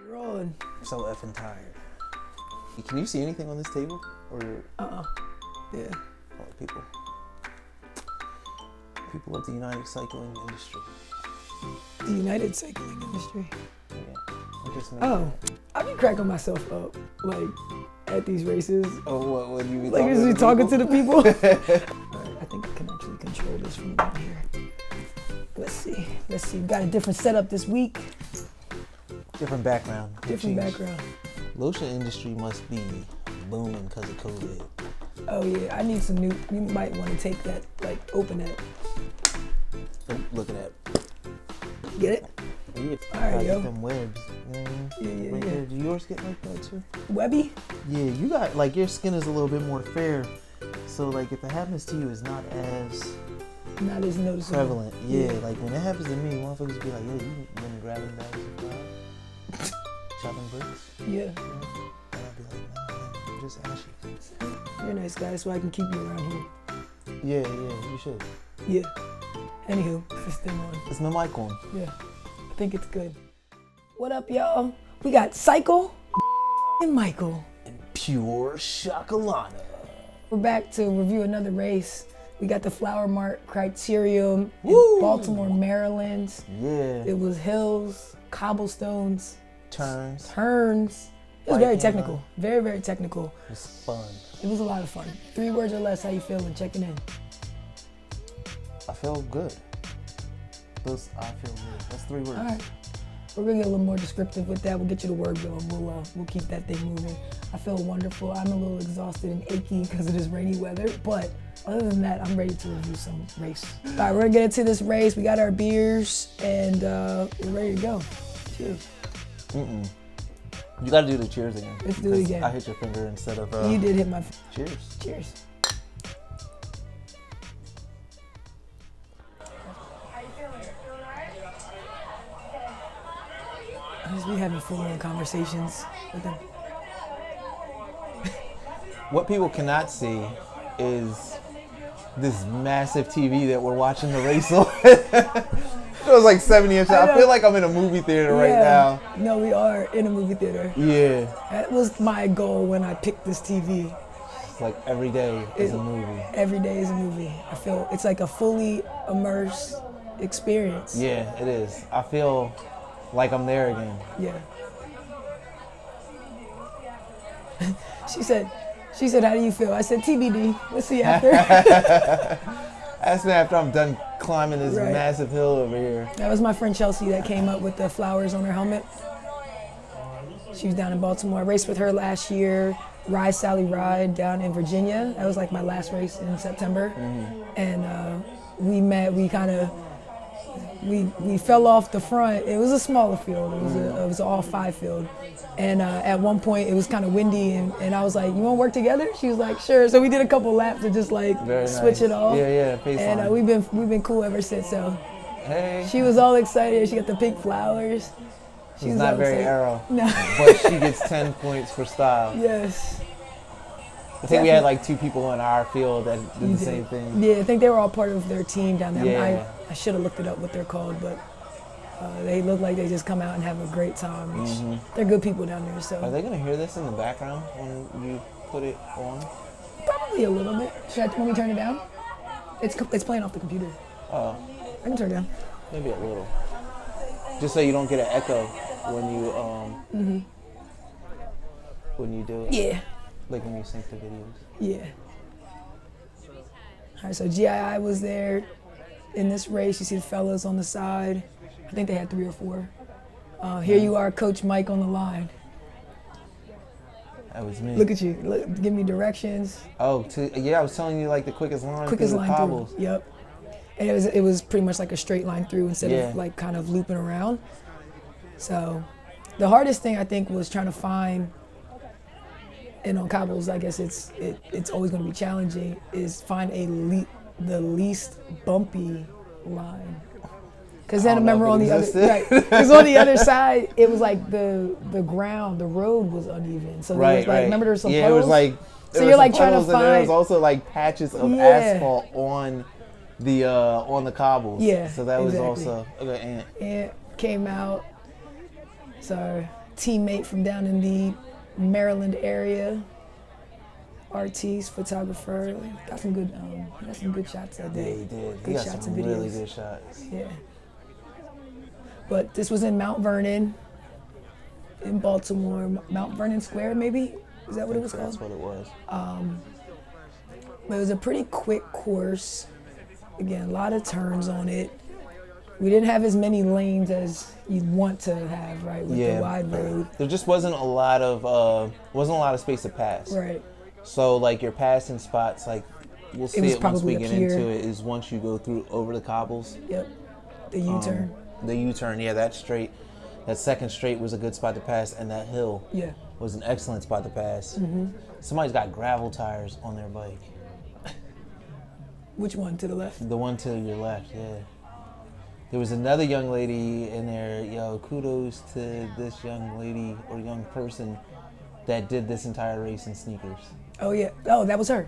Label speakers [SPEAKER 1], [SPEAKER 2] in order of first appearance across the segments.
[SPEAKER 1] rolling.
[SPEAKER 2] I'm so effing tired. Can you see anything on this table? Or
[SPEAKER 1] Yeah.
[SPEAKER 2] oh, people of the United Cycling Industry.
[SPEAKER 1] The United Cycling Industry.
[SPEAKER 2] Yeah. I guess maybe.
[SPEAKER 1] Oh, I be cracking myself up like at these races.
[SPEAKER 2] Oh, what you be
[SPEAKER 1] like
[SPEAKER 2] talking
[SPEAKER 1] is
[SPEAKER 2] to
[SPEAKER 1] he
[SPEAKER 2] the
[SPEAKER 1] talking
[SPEAKER 2] people?
[SPEAKER 1] to the people? Alright, I think I can actually control this from down here. Let's see. We got a different setup this week.
[SPEAKER 2] Different background.
[SPEAKER 1] Different background.
[SPEAKER 2] Lotion industry must be booming because of COVID.
[SPEAKER 1] Oh yeah, I need some new. You might want to take that, like open that.
[SPEAKER 2] Oh, look at that.
[SPEAKER 1] Get it?
[SPEAKER 2] Yeah.
[SPEAKER 1] Alright, yo.
[SPEAKER 2] Get them webs.
[SPEAKER 1] Yeah.
[SPEAKER 2] There. Do yours get like that too?
[SPEAKER 1] Webby?
[SPEAKER 2] Yeah, you got like your skin is a little bit more fair, so like if it happens to you, it's not as
[SPEAKER 1] noticeable.
[SPEAKER 2] prevalent. Yeah, like when it happens to me, motherfuckers be like, "Yo, you been grabbing bags of flour, chopping bricks?"
[SPEAKER 1] Yeah.
[SPEAKER 2] And I'd be like, "No, man, I'm just ashy."
[SPEAKER 1] You're a nice guy, so I can keep you around here.
[SPEAKER 2] Yeah, you should.
[SPEAKER 1] Yeah. Anywho, this thing on.
[SPEAKER 2] It's my mic on.
[SPEAKER 1] Yeah. I think it's good. What up, y'all? We got Cycle and Michael.
[SPEAKER 2] And pure chocolate.
[SPEAKER 1] We're back to review another race. We got the Flower Mart Criterium
[SPEAKER 2] Woo!
[SPEAKER 1] in Baltimore, Maryland.
[SPEAKER 2] Yeah.
[SPEAKER 1] It was hills, cobblestones,
[SPEAKER 2] Turns.
[SPEAKER 1] It was
[SPEAKER 2] White
[SPEAKER 1] very
[SPEAKER 2] hand
[SPEAKER 1] technical.
[SPEAKER 2] on.
[SPEAKER 1] Very, very technical.
[SPEAKER 2] It's fun.
[SPEAKER 1] It was a lot of fun. 3 words or less, how you feeling? Checking in.
[SPEAKER 2] I feel good. I feel good. That's 3 words.
[SPEAKER 1] All right. We're gonna get a little more descriptive with that. We'll get you the word going. We'll keep that thing moving. I feel wonderful. I'm a little exhausted and achy because of this rainy weather, but other than that, I'm ready to review some race. All right, we're gonna get into this race. We got our beers and we're ready to go. Cheers.
[SPEAKER 2] You gotta do the cheers again.
[SPEAKER 1] Let's do it again.
[SPEAKER 2] I hit your finger instead of.
[SPEAKER 1] You did hit my.
[SPEAKER 2] Cheers.
[SPEAKER 1] Cheers. I just be having full-on conversations with them.
[SPEAKER 2] What people cannot see is this massive TV that we're watching the race on. It was like 70 inches. I feel like I'm in a movie theater right now.
[SPEAKER 1] No, we are in a movie theater.
[SPEAKER 2] Yeah.
[SPEAKER 1] That was my goal when I picked this TV.
[SPEAKER 2] It's like every day is a movie.
[SPEAKER 1] Every day is a movie. I feel it's like a fully immersed experience.
[SPEAKER 2] Yeah, it is. I feel like I'm there again.
[SPEAKER 1] Yeah. She said, how do you feel? I said, TBD. Let's see after.
[SPEAKER 2] Ask me after I'm done climbing this massive hill over here.
[SPEAKER 1] That was my friend Chelsea that came up with the flowers on her helmet. She was down in Baltimore. I raced with her last year. Ride Sally Ride down in Virginia. That was like my last race in September. And we met, we fell off the front. It was a smaller field. It was an all-5 field. And at one point it was kind of windy and I was like, you want to work together? She was like, sure. So we did a couple laps to just like switch it off.
[SPEAKER 2] Yeah,
[SPEAKER 1] and we've been cool ever since. So
[SPEAKER 2] hey.
[SPEAKER 1] she was all excited. She got the pink flowers.
[SPEAKER 2] She's not very arrow.
[SPEAKER 1] No.
[SPEAKER 2] But she gets 10 points for style.
[SPEAKER 1] Yes.
[SPEAKER 2] I think we had like 2 people on our field that did the same thing.
[SPEAKER 1] Yeah, I think they were all part of their team down there.
[SPEAKER 2] Yeah.
[SPEAKER 1] I should have looked it up what they're called, but they look like they just come out and have a great time. They're good people down there. So
[SPEAKER 2] are they gonna hear this in the background when you put it on?
[SPEAKER 1] Probably a little bit. When we turn it down? It's playing off the computer.
[SPEAKER 2] Oh.
[SPEAKER 1] I can turn it down.
[SPEAKER 2] Maybe a little. Just so you don't get an echo when you when you do it.
[SPEAKER 1] Yeah.
[SPEAKER 2] Like when you sync the videos.
[SPEAKER 1] Yeah. All right, so GII was there in this race. You see the fellas on the side. I think they had 3 or 4. Here you are, Coach Mike on the line.
[SPEAKER 2] That was me.
[SPEAKER 1] Look at you. Look, give me directions.
[SPEAKER 2] Oh, yeah, I was telling you like the quickest line through the cobbles.
[SPEAKER 1] Through. Yep. And it was pretty much like a straight line through instead of like kind of looping around. So the hardest thing I think was trying to find, and on cobbles I guess it's always going to be challenging, is find the least bumpy line. Because then I remember on the other, because on the other side it was like the ground, the road was uneven. So there was like, remember there was some puddles?
[SPEAKER 2] It was like,
[SPEAKER 1] so you're like trying to find.
[SPEAKER 2] There was also like patches of asphalt on the cobbles.
[SPEAKER 1] Yeah.
[SPEAKER 2] So that was also okay.
[SPEAKER 1] Ant came out. So teammate from down in the Maryland area, artiste, photographer. Got some good shots that day.
[SPEAKER 2] Yeah, he did.
[SPEAKER 1] Good
[SPEAKER 2] He got
[SPEAKER 1] shots
[SPEAKER 2] some
[SPEAKER 1] and
[SPEAKER 2] really
[SPEAKER 1] videos.
[SPEAKER 2] good shots.
[SPEAKER 1] Yeah. But this was in Mount Vernon, in Baltimore. Mount Vernon Square, maybe? Is that what it was called?
[SPEAKER 2] That's what it was.
[SPEAKER 1] But it was a pretty quick course. Again, a lot of turns on it. We didn't have as many lanes as you'd want to have, right, with the wide road.
[SPEAKER 2] There just wasn't a lot of space to pass.
[SPEAKER 1] Right.
[SPEAKER 2] So like your passing spots, like we'll see it once we get into it, is once you go through over the cobbles.
[SPEAKER 1] Yep. The U-turn.
[SPEAKER 2] The U-turn, yeah, that straight. That second straight was a good spot to pass, and that hill was an excellent spot to pass. Mm-hmm. Somebody's got gravel tires on their bike.
[SPEAKER 1] Which one, to the left?
[SPEAKER 2] The one to your left, yeah. There was another young lady in there. Yo, kudos to this young lady or young person that did this entire race in sneakers.
[SPEAKER 1] Oh, yeah. Oh, that was her.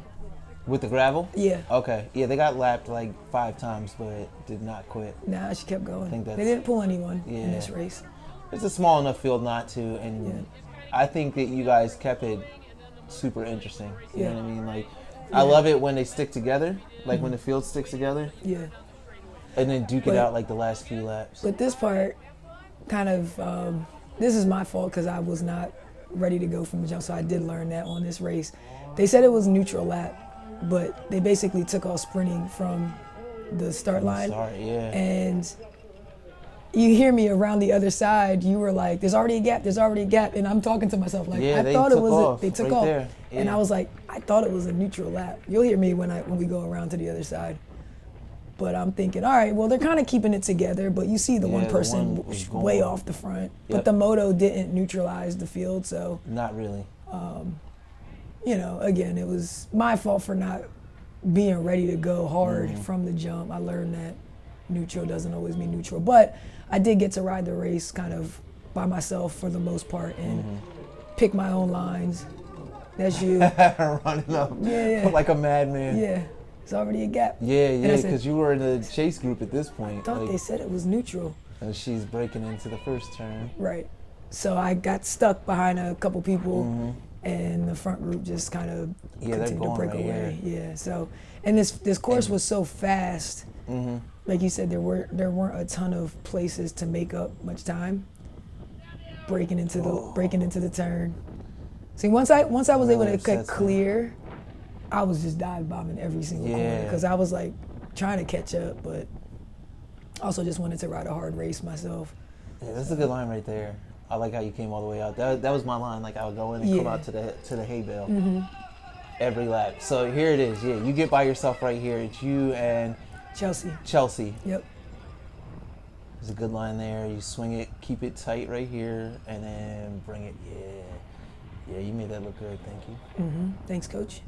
[SPEAKER 2] With the gravel?
[SPEAKER 1] Yeah.
[SPEAKER 2] Okay. Yeah, they got lapped like 5 times, but did not quit.
[SPEAKER 1] Nah, she kept going.
[SPEAKER 2] I think
[SPEAKER 1] they didn't pull anyone in this race.
[SPEAKER 2] It's a small enough field not to, and I think that you guys kept it super interesting. You know what I mean? Like, I love it when they stick together, like when the field sticks together.
[SPEAKER 1] Yeah.
[SPEAKER 2] And then duke it out like the last few laps.
[SPEAKER 1] But this part, kind of, this is my fault because I was not ready to go from the jump, so I did learn that on this race. They said it was neutral lap, but they basically took off sprinting from the start line. And you hear me around the other side, you were like, there's already a gap, and I'm talking to myself like, I thought it was they took off. Yeah. And I was like, I thought it was a neutral lap. You'll hear me when we go around to the other side. But I'm thinking, all right, well, they're kind of keeping it together, but you see the one person way off the front. Yep. But the moto didn't neutralize the field, so.
[SPEAKER 2] Not really.
[SPEAKER 1] You know, again, it was my fault for not being ready to go hard from the jump. I learned that neutral doesn't always mean neutral. But I did get to ride the race kind of by myself for the most part and pick my own lines. That's you.
[SPEAKER 2] Running up like a madman.
[SPEAKER 1] Yeah. It's already a gap.
[SPEAKER 2] Yeah, because you were in the chase group at this point.
[SPEAKER 1] I thought they said it was neutral.
[SPEAKER 2] And she's breaking into the first turn.
[SPEAKER 1] Right. So I got stuck behind a couple people, and the front group just kind of continued to break away. Yeah. So, and this course was so fast. Like you said, there weren't a ton of places to make up much time. Breaking into the turn. See, once I was able to cut clear, I was just dive bombing every single corner because I was like trying to catch up, but also just wanted to ride a hard race myself.
[SPEAKER 2] Yeah, that's a good line right there. I like how you came all the way out. That was my line. Like I would go in and come out to the hay bale every lap. So here it is. Yeah, you get by yourself right here. It's you and Chelsea. Yep. There's a good line there. You swing it, keep it tight right here, and then bring it. Yeah, you made that look good. Thank you.
[SPEAKER 1] Thanks, Coach.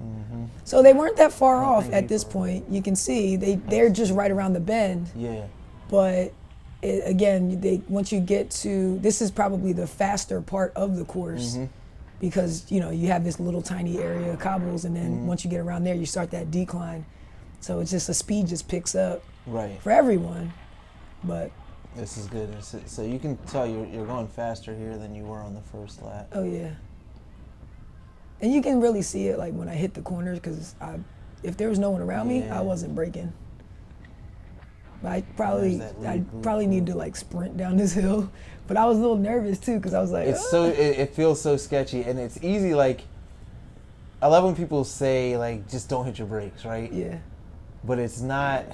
[SPEAKER 1] So they weren't that far off at this point. You can see they're just right around the bend.
[SPEAKER 2] Yeah.
[SPEAKER 1] But once you get to, this is probably the faster part of the course because you have this little tiny area of cobbles, and then once you get around there, you start that decline. So it's just the speed just picks up for everyone. But
[SPEAKER 2] this is good. So you can tell you're going faster here than you were on the first lap.
[SPEAKER 1] Oh yeah. And you can really see it like when I hit the corners because if there was no one around me, I wasn't braking. But I probably need to like sprint down this hill. But I was a little nervous too because I was like,
[SPEAKER 2] it feels so sketchy, and it's easy. Like I love when people say like just don't hit your brakes, right?
[SPEAKER 1] Yeah.
[SPEAKER 2] But it's not.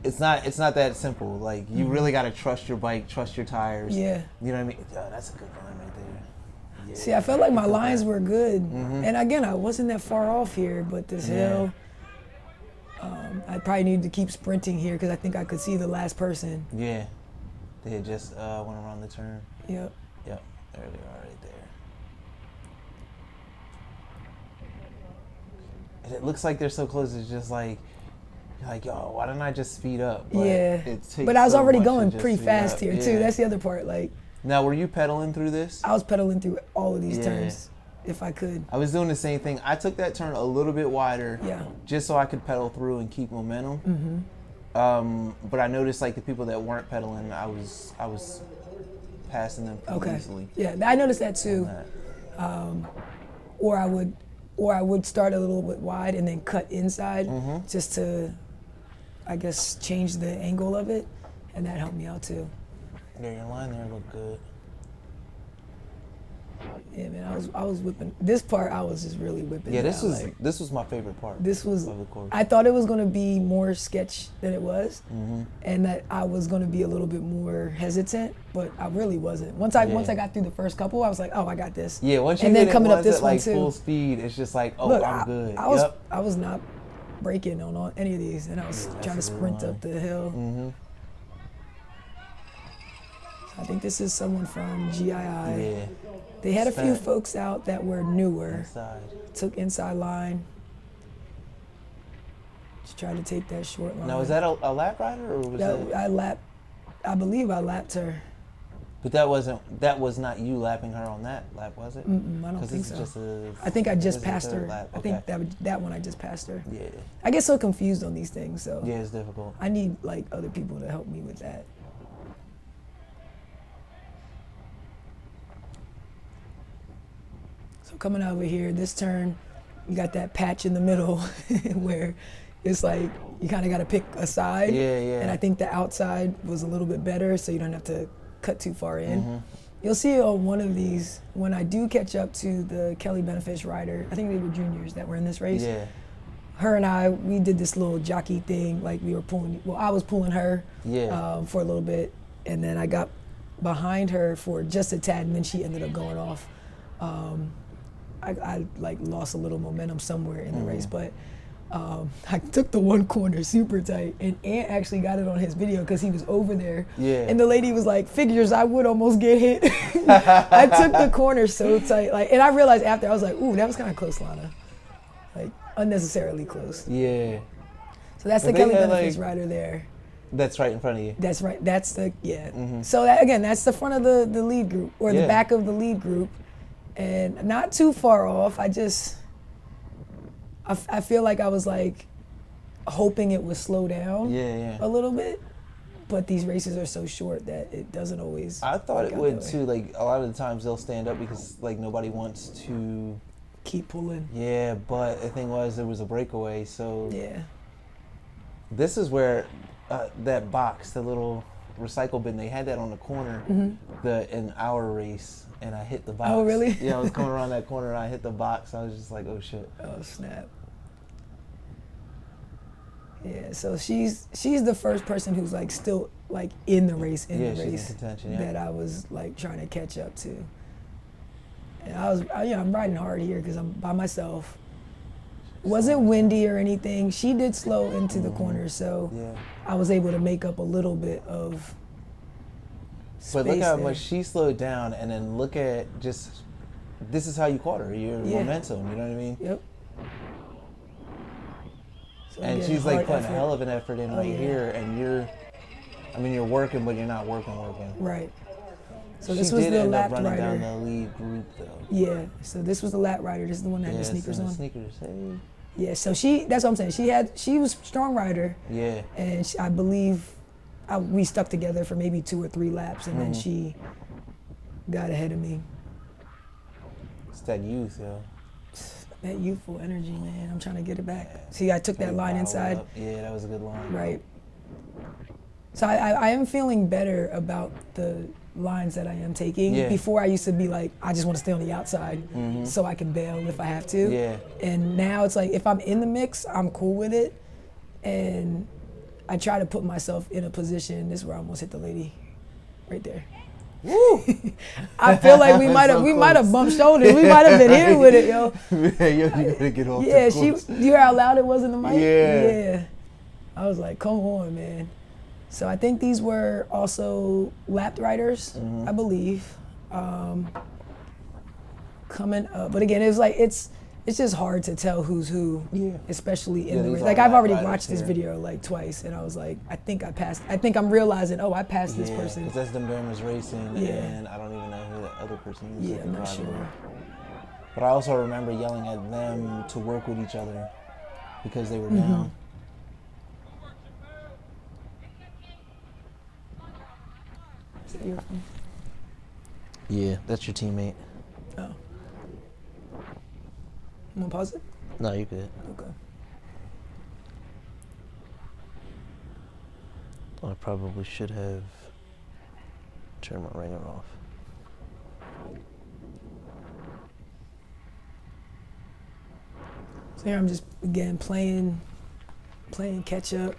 [SPEAKER 2] It's not that simple. Like you really got to trust your bike, trust your tires.
[SPEAKER 1] Yeah.
[SPEAKER 2] You know what I mean? Yeah, that's a good line right there. Yeah.
[SPEAKER 1] See, I felt like my lines were good. And again, I wasn't that far off here, but this hill, I probably needed to keep sprinting here because I think I could see the last person.
[SPEAKER 2] Yeah. They had just went around the turn.
[SPEAKER 1] Yep.
[SPEAKER 2] There they are right there. And it looks like they're so close, it's just like, yo, why didn't I just speed up? But
[SPEAKER 1] but I was already going pretty fast here too. That's the other part. Like,
[SPEAKER 2] now, were you pedaling through this?
[SPEAKER 1] I was pedaling through all of these turns if I could.
[SPEAKER 2] I was doing the same thing. I took that turn a little bit wider just so I could pedal through and keep momentum. But I noticed like the people that weren't pedaling, I was passing them pretty easily.
[SPEAKER 1] Yeah, I noticed that too. Or I would start a little bit wide and then cut inside just to, I guess, change the angle of it, and that helped me out too.
[SPEAKER 2] Yeah, your line there looked good.
[SPEAKER 1] Yeah, man, I was whipping. This part I was just really whipping.
[SPEAKER 2] Yeah, this was my favorite part.
[SPEAKER 1] This was.
[SPEAKER 2] Of the course.
[SPEAKER 1] I thought it was going to be more sketch than it was, and that I was going to be a little bit more hesitant, but I really wasn't. Once I got through the first couple, I was like, oh, I got this.
[SPEAKER 2] Yeah, once you
[SPEAKER 1] and
[SPEAKER 2] hit
[SPEAKER 1] then coming
[SPEAKER 2] it
[SPEAKER 1] up this
[SPEAKER 2] at
[SPEAKER 1] one
[SPEAKER 2] like
[SPEAKER 1] too.
[SPEAKER 2] full speed, it's just like, oh,
[SPEAKER 1] Look,
[SPEAKER 2] I'm good.
[SPEAKER 1] I was not breaking on any of these, and I was trying to sprint up the hill. I think this is someone from GII.
[SPEAKER 2] Yeah.
[SPEAKER 1] They had a few folks out that were newer.
[SPEAKER 2] Inside.
[SPEAKER 1] Took inside line. Just tried to take that short line.
[SPEAKER 2] Now, was that a lap rider or was that?
[SPEAKER 1] I believe I lapped her.
[SPEAKER 2] But that was not you lapping her on that lap, was it?
[SPEAKER 1] I don't think so. I think I just passed her.
[SPEAKER 2] Lap.
[SPEAKER 1] I think that one I just passed her.
[SPEAKER 2] Yeah.
[SPEAKER 1] I get so confused on these things, so.
[SPEAKER 2] Yeah, it's difficult.
[SPEAKER 1] I need like other people to help me with that. So coming over here, this turn, you got that patch in the middle where it's like you kind of got to pick a side.
[SPEAKER 2] Yeah, yeah.
[SPEAKER 1] And I think the outside was a little bit better, so you don't have to cut too far in. You'll see on one of these, when I do catch up to the Kelly Benefish rider, I think they were juniors that were in this race.
[SPEAKER 2] Yeah.
[SPEAKER 1] Her and I, we did this little jockey thing, like we were pulling, well, I was pulling her for a little bit, and then I got behind her for just a tad, and then she ended up going off. I like lost a little momentum somewhere in the race, but I took the one corner super tight, and Ant actually got it on his video because he was over there.
[SPEAKER 2] Yeah.
[SPEAKER 1] And the lady was like, "Figures, I would almost get hit." I took the corner so tight, like, and I realized after I was like, "Ooh, that was kind of close, Lana, like unnecessarily close."
[SPEAKER 2] Yeah.
[SPEAKER 1] So that's the Kelly Benefits rider there.
[SPEAKER 2] That's right in front of you.
[SPEAKER 1] That's right. That's the So that, again, that's the front of the lead group or the back of the lead group. And not too far off. I feel like I was like hoping it would slow down a little bit, but these races are so short that it doesn't always.
[SPEAKER 2] I thought it would too. Like a lot of the times they'll stand up because like nobody wants to
[SPEAKER 1] keep pulling.
[SPEAKER 2] Yeah, but the thing was there was a breakaway, so this is where that box, the little recycle bin, they had that on the corner in our race. And I hit the box.
[SPEAKER 1] Oh, really?
[SPEAKER 2] Yeah, I was coming around that corner and I hit the box. I was just like, oh, shit.
[SPEAKER 1] Oh, snap. Yeah, so she's the first person who's like still like in the race,
[SPEAKER 2] she's in contention,
[SPEAKER 1] that I was like trying to catch up to. And I'm riding hard here because I'm by myself. Wasn't windy or anything. She did slow into the corner, so I was able to make up a little bit of
[SPEAKER 2] But look how much
[SPEAKER 1] there.
[SPEAKER 2] she slowed down, and then look at just, this is how you caught her, your momentum, you know what I mean?
[SPEAKER 1] Yep. So
[SPEAKER 2] and she's like putting a hell of an effort in here, and you're working, but you're not working.
[SPEAKER 1] Right. So
[SPEAKER 2] she
[SPEAKER 1] this was
[SPEAKER 2] did
[SPEAKER 1] the
[SPEAKER 2] end
[SPEAKER 1] lap
[SPEAKER 2] up running
[SPEAKER 1] rider.
[SPEAKER 2] down the lead group, though.
[SPEAKER 1] Yeah, so this was the lap rider. This is the one that had the sneakers on.
[SPEAKER 2] The sneakers, hey.
[SPEAKER 1] Yeah, so that's what I'm saying. She was a strong rider.
[SPEAKER 2] Yeah.
[SPEAKER 1] And I believe we stuck together for maybe 2 or 3 laps, and then she got ahead of me.
[SPEAKER 2] It's that youth, yo.
[SPEAKER 1] That youthful energy, man. I'm trying to get it back. See, I took that line inside.
[SPEAKER 2] Yeah, that was a good line.
[SPEAKER 1] Right. So I am feeling better about the lines that I am taking.
[SPEAKER 2] Yeah.
[SPEAKER 1] Before I used to be like, I just want to stay on the outside so I can bail if I have to.
[SPEAKER 2] Yeah.
[SPEAKER 1] And now it's like, if I'm in the mix, I'm cool with it. And I try to put myself in a position. This is where I almost hit the lady, right there.
[SPEAKER 2] Woo!
[SPEAKER 1] I feel like we might have bumped shoulders. We might have been here with it, yo.
[SPEAKER 2] Yeah, yo, you gotta get off.
[SPEAKER 1] Yeah, you hear how loud it was in the mic?
[SPEAKER 2] Yeah.
[SPEAKER 1] I was like, come on, man. So I think these were also lapped riders, I believe. Coming up, but again, it was like it's just hard to tell who's who, especially in the race. Like I've already watched this video like twice, and I was like, I think I'm realizing, I passed this person.
[SPEAKER 2] Because that's them Bama's racing, and I don't even know who the other person is.
[SPEAKER 1] Yeah, I'm not sure.
[SPEAKER 2] But I also remember yelling at them to work with each other because they were down. Yeah, that's your teammate.
[SPEAKER 1] Oh. You want to pause it?
[SPEAKER 2] No, you good.
[SPEAKER 1] Okay.
[SPEAKER 2] I probably should have turned my ringer off.
[SPEAKER 1] So here I'm just, again, playing catch up.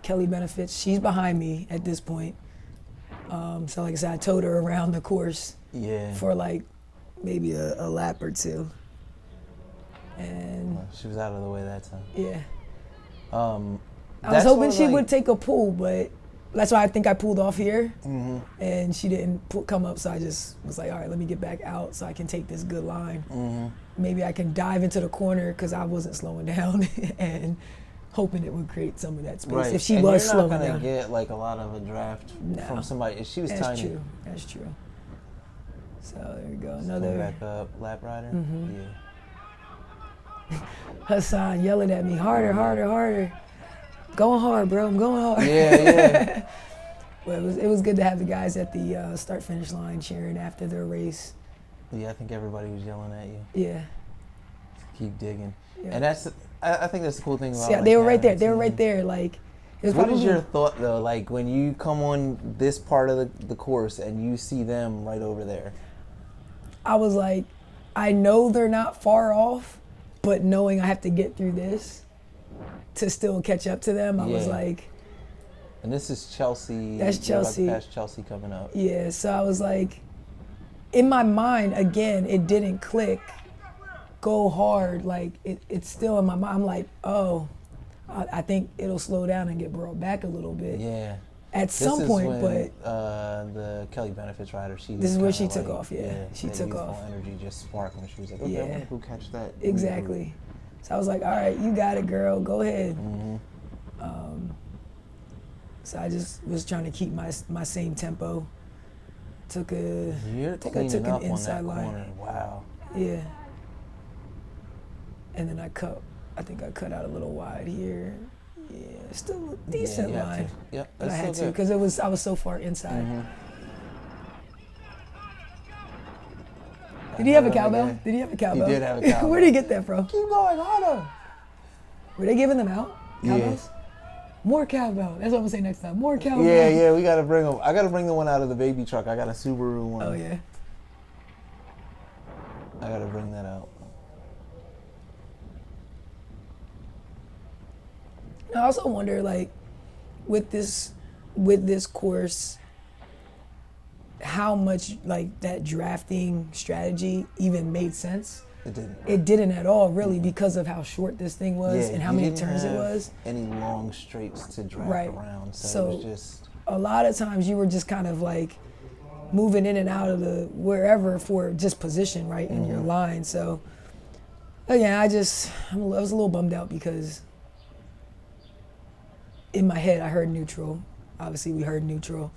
[SPEAKER 1] Kelly benefits. She's behind me at this point. So like I said, I towed her around the course for like maybe a lap or two. And
[SPEAKER 2] she was out of the way that time.
[SPEAKER 1] Yeah. I was hoping she would take a pull, but that's why I think I pulled off here.
[SPEAKER 2] Mm-hmm.
[SPEAKER 1] And she didn't come up, so I just was like, all right, let me get back out so I can take this good line.
[SPEAKER 2] Mm-hmm.
[SPEAKER 1] Maybe I can dive into the corner because I wasn't slowing down and hoping it would create some of that space.
[SPEAKER 2] Right.
[SPEAKER 1] If she was slowing down.
[SPEAKER 2] You're not going to get like a lot of a draft from somebody. She was tiny.
[SPEAKER 1] That's true. So there we go.
[SPEAKER 2] Another back up, lap rider.
[SPEAKER 1] Mm-hmm.
[SPEAKER 2] Yeah.
[SPEAKER 1] Hassan yelling at me, harder, harder, harder. Going hard, bro. I'm going hard.
[SPEAKER 2] Yeah.
[SPEAKER 1] But it was good to have the guys at the start-finish line cheering after their race.
[SPEAKER 2] Yeah, I think everybody was yelling at you.
[SPEAKER 1] Yeah.
[SPEAKER 2] Keep digging.
[SPEAKER 1] Yeah.
[SPEAKER 2] And I think that's the cool thing about
[SPEAKER 1] they were right there. They were right there. Like,
[SPEAKER 2] what is your thought though? Like when you come on this part of the course and you see them right over there.
[SPEAKER 1] I was like, I know they're not far off, but knowing I have to get through this to still catch up to them, I was like.
[SPEAKER 2] And this is Chelsea.
[SPEAKER 1] That's Chelsea.
[SPEAKER 2] Past Chelsea coming up.
[SPEAKER 1] Yeah, so I was like, in my mind, again, it didn't click. Go hard, like it's still in my mind. I'm like, oh, I think it'll slow down and get brought back a little bit.
[SPEAKER 2] Yeah.
[SPEAKER 1] At some point, but
[SPEAKER 2] the Kelly benefits rider,
[SPEAKER 1] this is where she took off. Yeah, she took off.
[SPEAKER 2] Energy just sparked when she was like, okay, I'm gonna go catch that.
[SPEAKER 1] Exactly. So I was like, all right, you got it, girl. Go ahead.
[SPEAKER 2] Mm-hmm.
[SPEAKER 1] So I just was trying to keep my same tempo. Took an inside line.
[SPEAKER 2] Wow.
[SPEAKER 1] Yeah. And then I think I cut out a little wide here. Yeah, still a decent line.
[SPEAKER 2] Yep,
[SPEAKER 1] but I had to because I was so far inside.
[SPEAKER 2] Mm-hmm.
[SPEAKER 1] Did he have a cowbell? Did he have a cowbell?
[SPEAKER 2] He did have a cowbell.
[SPEAKER 1] Where did he get that from?
[SPEAKER 2] Keep going harder.
[SPEAKER 1] Were they giving them out? Cowbells?
[SPEAKER 2] Yeah.
[SPEAKER 1] More cowbell. That's what I'm gonna say next time. More cowbell.
[SPEAKER 2] Yeah, we gotta bring them. I gotta bring the one out of the baby truck. I got a Subaru one.
[SPEAKER 1] Oh yeah.
[SPEAKER 2] I gotta bring that out.
[SPEAKER 1] I also wonder, like, with this course, how much like that drafting strategy even made sense.
[SPEAKER 2] It didn't.
[SPEAKER 1] It didn't at all, really, because of how short this thing was and how many turns it was.
[SPEAKER 2] Any long straights to draft around, so it was just.
[SPEAKER 1] A lot of times you were just kind of like moving in and out of the wherever for just position, right, in your line. So, yeah, I was a little bummed out because in my head I heard neutral. Obviously, we heard neutral.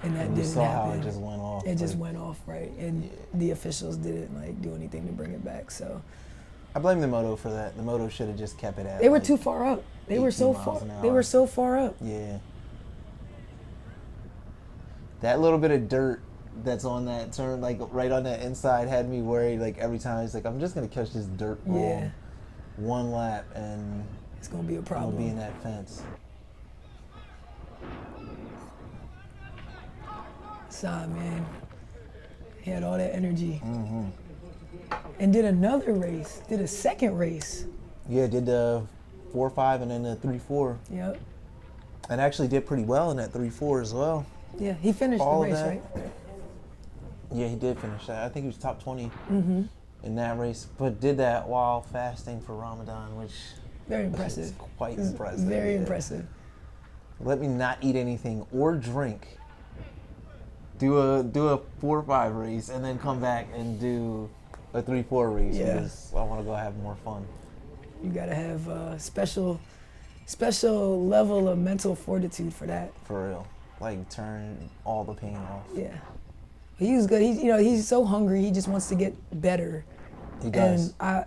[SPEAKER 1] And that didn't happen.
[SPEAKER 2] How it just went off.
[SPEAKER 1] It just went off, right? And the officials didn't like do anything to bring it back. So
[SPEAKER 2] I blame the moto for that. The moto should have just kept it at.
[SPEAKER 1] They were too far up. They were so far. They were so far up.
[SPEAKER 2] Yeah. That little bit of dirt that's on that turn, like right on that inside, had me worried. Like every time, it's like I'm just gonna catch this dirt ball, one lap, and
[SPEAKER 1] it's gonna be a problem.
[SPEAKER 2] I'll be in that fence.
[SPEAKER 1] Man, he had all that energy, and did another race. Did a second race.
[SPEAKER 2] Yeah, did the 4.5 and then the 3.4.
[SPEAKER 1] Yep.
[SPEAKER 2] And actually did pretty well in that 3.4 as well.
[SPEAKER 1] Yeah, he finished the race, right?
[SPEAKER 2] Yeah, he did finish that. I think he was top 20 in that race, but did that while fasting for Ramadan, which
[SPEAKER 1] very impressive.
[SPEAKER 2] Is quite impressive.
[SPEAKER 1] Very impressive.
[SPEAKER 2] Let me not eat anything or drink. Do a 4.5 race and then come back and do a 3.4 race because I want to go have more fun.
[SPEAKER 1] You gotta have a special level of mental fortitude for that.
[SPEAKER 2] For real, like turn all the pain off.
[SPEAKER 1] Yeah, he was good. He's so hungry. He just wants to get better.
[SPEAKER 2] He does.
[SPEAKER 1] And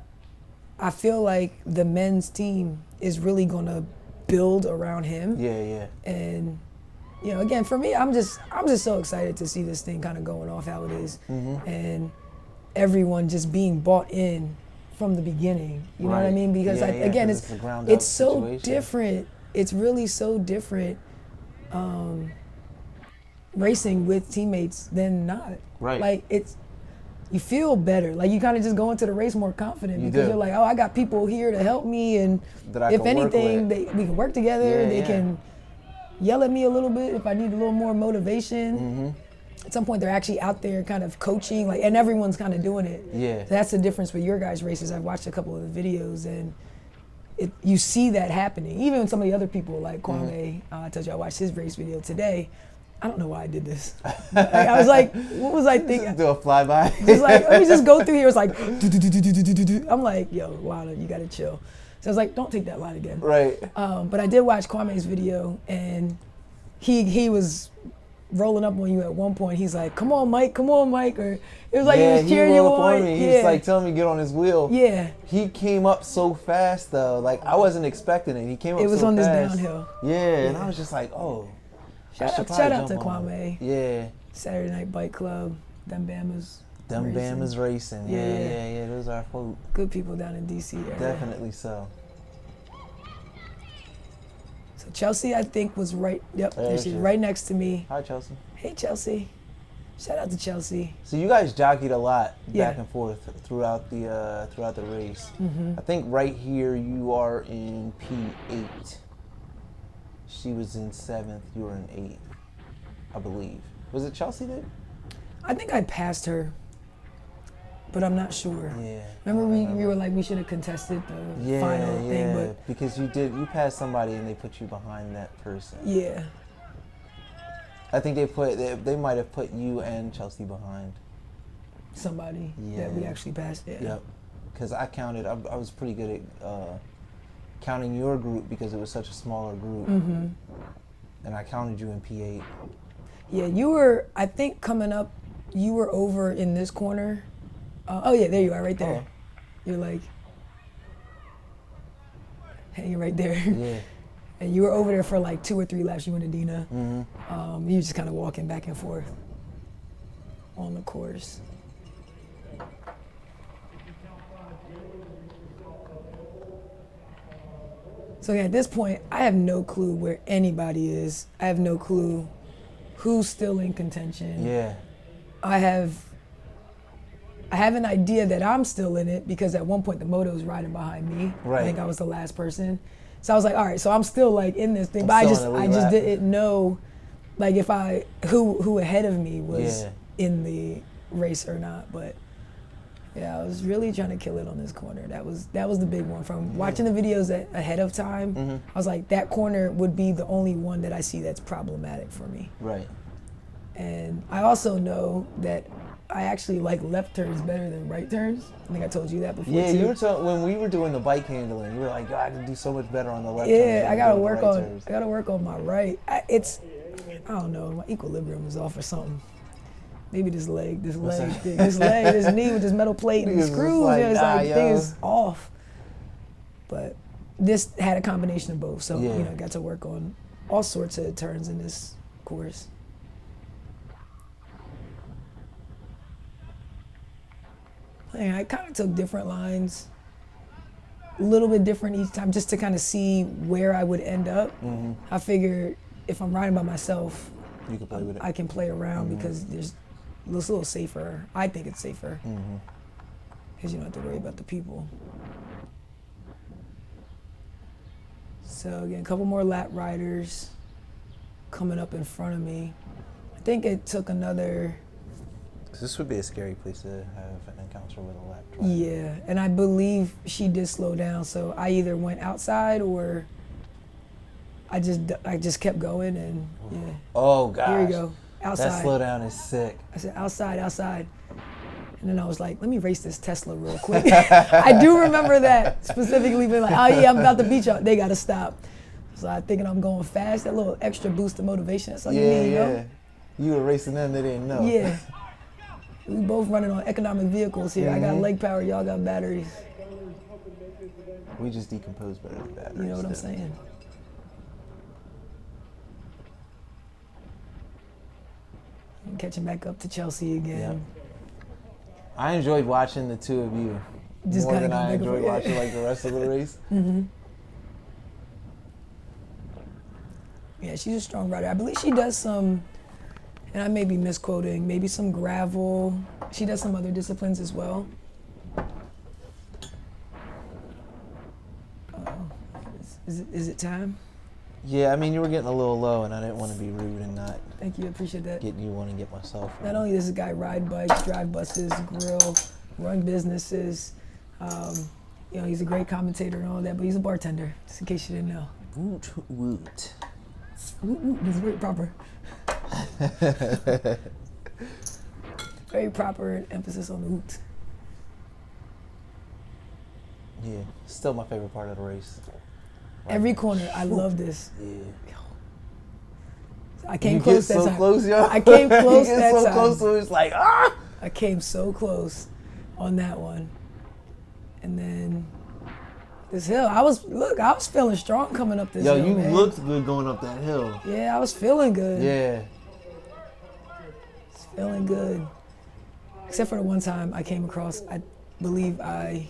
[SPEAKER 1] I feel like the men's team is really gonna build around him.
[SPEAKER 2] Yeah.
[SPEAKER 1] And again, for me, I'm just so excited to see this thing kind of going off how it is, and everyone just being bought in from the beginning. You know what I mean? Because again, it's so different. It's really so different racing with teammates than not.
[SPEAKER 2] Right.
[SPEAKER 1] Like you feel better. Like you kind of just go into the race more confident because you're like, oh, I got people here to help me, and if anything, we can work together. They can yell at me a little bit if I need a little more motivation. At some point, they're actually out there kind of coaching, like, and everyone's kind of doing it.
[SPEAKER 2] Yeah.
[SPEAKER 1] So that's the difference with your guys' races. I've watched a couple of the videos, and you see that happening. Even with some of the other people, like Kwame, I told you I watched his race video today. I don't know why I did this. Like, I was like, what was I thinking?
[SPEAKER 2] Just do a flyby.
[SPEAKER 1] Just like, let me just go through here. It's like, I'm like, yo, Lana, you gotta chill. So I was like, don't take that line again.
[SPEAKER 2] Right.
[SPEAKER 1] But I did watch Kwame's video, and he was rolling up on you at one point. He's like, come on, Mike, or it was like he was cheering you on.
[SPEAKER 2] He was like telling me to get on his wheel.
[SPEAKER 1] Yeah.
[SPEAKER 2] He came up so fast though. Like I wasn't expecting it. He came up so fast.
[SPEAKER 1] It was on this downhill.
[SPEAKER 2] Yeah, and I was just like, oh.
[SPEAKER 1] Shout out to Kwame.
[SPEAKER 2] Yeah.
[SPEAKER 1] Saturday Night Bike Club. Them
[SPEAKER 2] Bama's racing. Yeah. Those are folk.
[SPEAKER 1] Good people down in DC area.
[SPEAKER 2] Definitely so.
[SPEAKER 1] So Chelsea, I think, was right. Yep, she's right next to me.
[SPEAKER 2] Hi, Chelsea.
[SPEAKER 1] Hey, Chelsea. Shout out to Chelsea.
[SPEAKER 2] So you guys jockeyed a lot back and forth throughout the race. I think right here you are in P8. She was in 7th. You were in 8th, I believe. Was it Chelsea then?
[SPEAKER 1] I think I passed her, but I'm not sure.
[SPEAKER 2] Yeah.
[SPEAKER 1] Remember we were like we should have contested the final thing, but
[SPEAKER 2] because you passed somebody and they put you behind that person.
[SPEAKER 1] Yeah.
[SPEAKER 2] I think they might have put you and Chelsea behind
[SPEAKER 1] somebody that we actually passed. Yeah.
[SPEAKER 2] Yep. Because I counted. I was pretty good at counting your group because it was such a smaller group, and I counted you in P8.
[SPEAKER 1] Yeah, you were. I think coming up, you were over in this corner. Oh yeah, there you are, right there. You're like hanging right there.
[SPEAKER 2] Yeah.
[SPEAKER 1] And you were over there for like 2 or 3 laps. You and Adina. You were just kind of walking back and forth on the course. So at this point, I have no clue where anybody is. I have no clue who's still in contention.
[SPEAKER 2] Yeah.
[SPEAKER 1] I have an idea that I'm still in it because at one point the moto's riding behind me.
[SPEAKER 2] Right.
[SPEAKER 1] I think I was the last person. So I was like, all right, so I'm still like in this thing, but I just didn't know like if who ahead of me was in the race or not. But yeah, I was really trying to kill it on this corner. That was the big one. From watching the videos ahead of time, I was like, that corner would be the only one that I see that's problematic for me.
[SPEAKER 2] Right.
[SPEAKER 1] And I also know that I actually like left turns better than right turns. I think I told you that before.
[SPEAKER 2] Yeah,
[SPEAKER 1] too.
[SPEAKER 2] you were when we were doing the bike handling, you were like, I can do so much better on the left.
[SPEAKER 1] Yeah, I gotta work on my right. I don't know, my equilibrium is off or something. Maybe this knee with this metal plate and the screws, thing is off. But this had a combination of both, so got to work on all sorts of turns in this course. I kind of took different lines, a little bit different each time, just to kind of see where I would end up. I figured if I'm riding by myself,
[SPEAKER 2] you can play with it.
[SPEAKER 1] I can play around because it's a little safer. I think it's safer because you don't have to worry about the people. So again, a couple more lap riders coming up in front of me. I think it took another.
[SPEAKER 2] This would be a scary place to have an encounter with a lap driver.
[SPEAKER 1] Yeah, and I believe she did slow down, so I either went outside or I just kept going and
[SPEAKER 2] Oh gosh.
[SPEAKER 1] Here we go. Outside.
[SPEAKER 2] That slowdown is sick.
[SPEAKER 1] I said outside. And then I was like, let me race this Tesla real quick. I do remember that specifically being like, oh yeah, I'm about to beat y'all. They gotta stop. So I'm thinking I'm going fast, that little extra boost of motivation. That's all you need,
[SPEAKER 2] You were racing them, they didn't know.
[SPEAKER 1] Yeah. We both running on economic vehicles here. I got leg power, y'all got batteries.
[SPEAKER 2] We just decompose better than batteries.
[SPEAKER 1] You know what I'm saying? catching back up to Chelsea again.
[SPEAKER 2] Yep. I enjoyed watching the two of you
[SPEAKER 1] Just
[SPEAKER 2] more
[SPEAKER 1] kinda
[SPEAKER 2] than I
[SPEAKER 1] go back and
[SPEAKER 2] enjoyed
[SPEAKER 1] forth.
[SPEAKER 2] watching like the rest of the race.
[SPEAKER 1] Yeah, she's a strong rider. I believe she does some, and I may be misquoting, maybe some gravel. She does some other disciplines as well. Is it time?
[SPEAKER 2] Yeah, I mean, you were getting a little low, and I didn't want to be rude and not
[SPEAKER 1] Thank you, I appreciate that.
[SPEAKER 2] get you one and get myself one.
[SPEAKER 1] Not only does this guy ride bikes, drive buses, grill, run businesses, you know, he's a great commentator and all that, but he's a bartender, just in case you didn't know.
[SPEAKER 2] Woot woot.
[SPEAKER 1] Woot woot, that's very proper. Very proper and emphasis on the woot.
[SPEAKER 2] Yeah, still my favorite part of the race.
[SPEAKER 1] Every corner, I love this.
[SPEAKER 2] Yeah.
[SPEAKER 1] I came
[SPEAKER 2] You
[SPEAKER 1] close
[SPEAKER 2] get
[SPEAKER 1] that
[SPEAKER 2] so
[SPEAKER 1] time.
[SPEAKER 2] close, yo.
[SPEAKER 1] I came close
[SPEAKER 2] you get
[SPEAKER 1] that
[SPEAKER 2] so
[SPEAKER 1] time.
[SPEAKER 2] close, so it's like, ah!
[SPEAKER 1] I came so close on that one. And then this hill, I was feeling strong coming up this
[SPEAKER 2] Yo,
[SPEAKER 1] hill,
[SPEAKER 2] you
[SPEAKER 1] man.
[SPEAKER 2] looked good going up that hill.
[SPEAKER 1] Yeah, I was feeling good.
[SPEAKER 2] Yeah.
[SPEAKER 1] Was feeling good. Except for the one time I came across, I believe I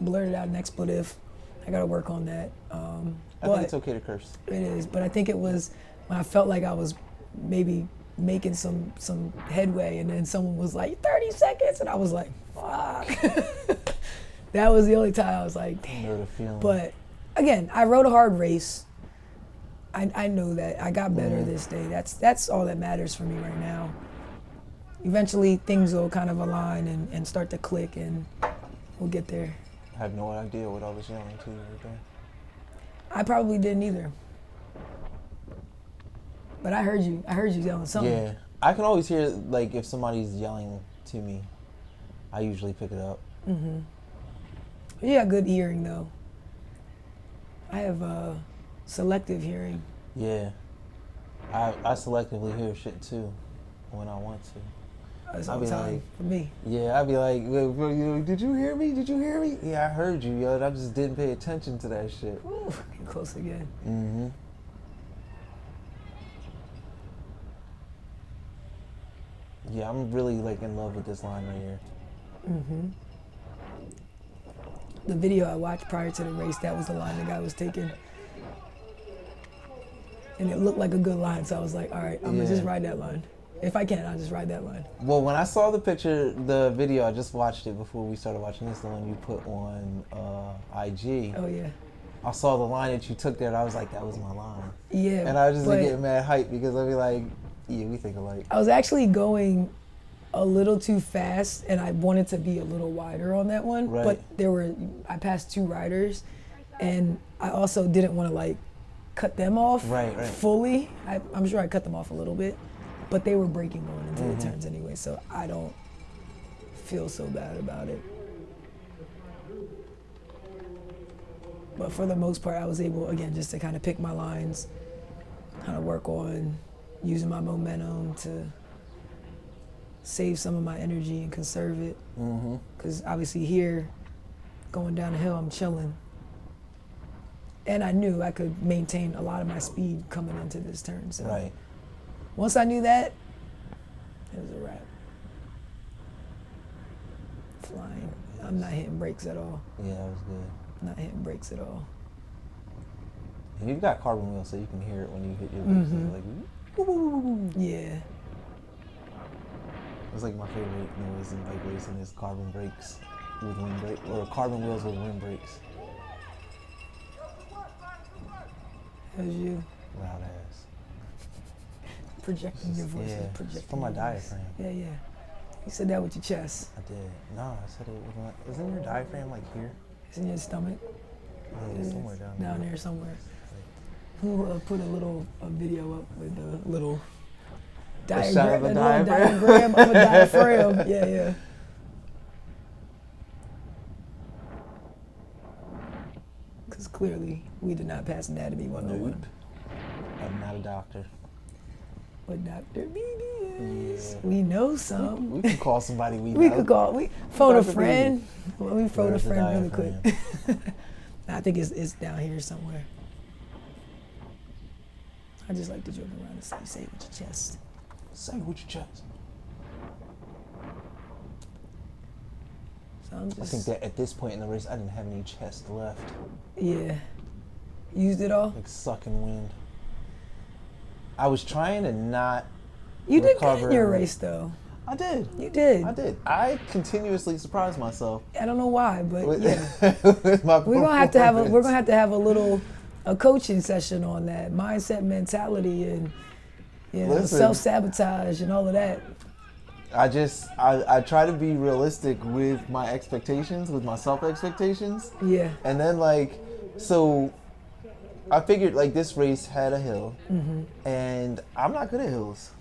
[SPEAKER 1] blurted out an expletive. I gotta work on that.
[SPEAKER 2] I think it's okay to curse.
[SPEAKER 1] It is, but I think it was when I felt like I was maybe making some headway, and then someone was like 30 seconds, and I was like, fuck. That was the only time I was like,
[SPEAKER 2] I know
[SPEAKER 1] damn.
[SPEAKER 2] the feeling.
[SPEAKER 1] But again, I rode a hard race. I know that I got better this day. That's all that matters for me right now. Eventually things will kind of align and start to click, and we'll get there.
[SPEAKER 2] I have no idea what I was yelling to you right there.
[SPEAKER 1] I probably didn't either. But I heard you yelling something.
[SPEAKER 2] Yeah, I can always hear, like, if somebody's yelling to me, I usually pick it up.
[SPEAKER 1] Mm-hmm. You got good hearing, though. I have selective hearing.
[SPEAKER 2] Yeah, I selectively hear shit too when I want to.
[SPEAKER 1] That's
[SPEAKER 2] I'll
[SPEAKER 1] all
[SPEAKER 2] be
[SPEAKER 1] the time
[SPEAKER 2] like,
[SPEAKER 1] for me.
[SPEAKER 2] Yeah, I'd be like, "Yo, did you hear me? Did you hear me? Yeah, I heard you, yo. I just didn't pay attention to that shit."
[SPEAKER 1] Ooh, get close again.
[SPEAKER 2] Mm-hmm. Yeah, I'm really like in love with this line right here.
[SPEAKER 1] Mm-hmm. The video I watched prior to the race, that was the line the guy was taking. And it looked like a good line, so I was like, all right, I'm gonna just ride that line. If I can, I'll just ride that line.
[SPEAKER 2] Well, when I saw the video, I just watched it before we started watching this, the one you put on IG.
[SPEAKER 1] Oh, yeah.
[SPEAKER 2] I saw the line that you took there, and I was like, that was my line.
[SPEAKER 1] Yeah.
[SPEAKER 2] And I was just
[SPEAKER 1] but
[SPEAKER 2] getting mad hype because I'd be like, yeah, we think alike.
[SPEAKER 1] I was actually going a little too fast, and I wanted to be a little wider on that one.
[SPEAKER 2] Right.
[SPEAKER 1] But I passed two riders, and I also didn't want to like cut them off fully. I'm sure I cut them off a little bit, but they were breaking going into the turns anyway, so I don't feel so bad about it. But for the most part, I was able, again, just to kind of pick my lines, kind of work on using my momentum to save some of my energy and conserve it. Because obviously here, going down the hill, I'm chilling. And I knew I could maintain a lot of my speed coming into this turn. So once I knew that, it was a wrap. Flying. I'm not hitting brakes at all.
[SPEAKER 2] Yeah, that was good.
[SPEAKER 1] Not hitting brakes at all.
[SPEAKER 2] And you've got carbon wheels, so you can hear it when you hit your brakes. Like, woo.
[SPEAKER 1] Yeah.
[SPEAKER 2] It's like my favorite noise in bike racing is carbon brakes with wind brake, or carbon wheels with wind brakes.
[SPEAKER 1] How's you?
[SPEAKER 2] Loud ass.
[SPEAKER 1] Projecting your voice.
[SPEAKER 2] Yeah,
[SPEAKER 1] Projecting
[SPEAKER 2] it's from my
[SPEAKER 1] your voice.
[SPEAKER 2] diaphragm.
[SPEAKER 1] Yeah, yeah. You said that with your chest.
[SPEAKER 2] I did. No, I said it with my, isn't your diaphragm like here?
[SPEAKER 1] It's in your stomach.
[SPEAKER 2] Yeah, it's somewhere down there.
[SPEAKER 1] Down there somewhere. We'll put a little video up with a little diagram,
[SPEAKER 2] of a
[SPEAKER 1] diagram of a diaphragm. Yeah, yeah. Because clearly we did not pass Anatomy 101.
[SPEAKER 2] Nope. I'm not a doctor.
[SPEAKER 1] But Dr. BB is.
[SPEAKER 2] Yeah.
[SPEAKER 1] We know some.
[SPEAKER 2] We could call somebody we know.
[SPEAKER 1] We could call. We phone a
[SPEAKER 2] Dr.
[SPEAKER 1] friend. Well, we phone a
[SPEAKER 2] Where's the
[SPEAKER 1] friend really quick.
[SPEAKER 2] diaphragm?
[SPEAKER 1] I think it's down here somewhere. I just like to joke around and say it with your chest.
[SPEAKER 2] Say it with your chest.
[SPEAKER 1] So I'm just.
[SPEAKER 2] I think that at this point in the race, I didn't have any chest left.
[SPEAKER 1] Yeah. Used it all?
[SPEAKER 2] Like sucking wind. I was trying to not.
[SPEAKER 1] You did good in your race, though.
[SPEAKER 2] I did.
[SPEAKER 1] You did.
[SPEAKER 2] I did. I continuously surprised myself.
[SPEAKER 1] I don't know why, but yeah.
[SPEAKER 2] With my
[SPEAKER 1] we're gonna have to have a coaching session on that mindset, mentality, and self-sabotage and all of that.
[SPEAKER 2] I try to be realistic with my expectations, with my self-expectations.
[SPEAKER 1] Yeah.
[SPEAKER 2] And then so I figured this race had a hill, and I'm not good at hills.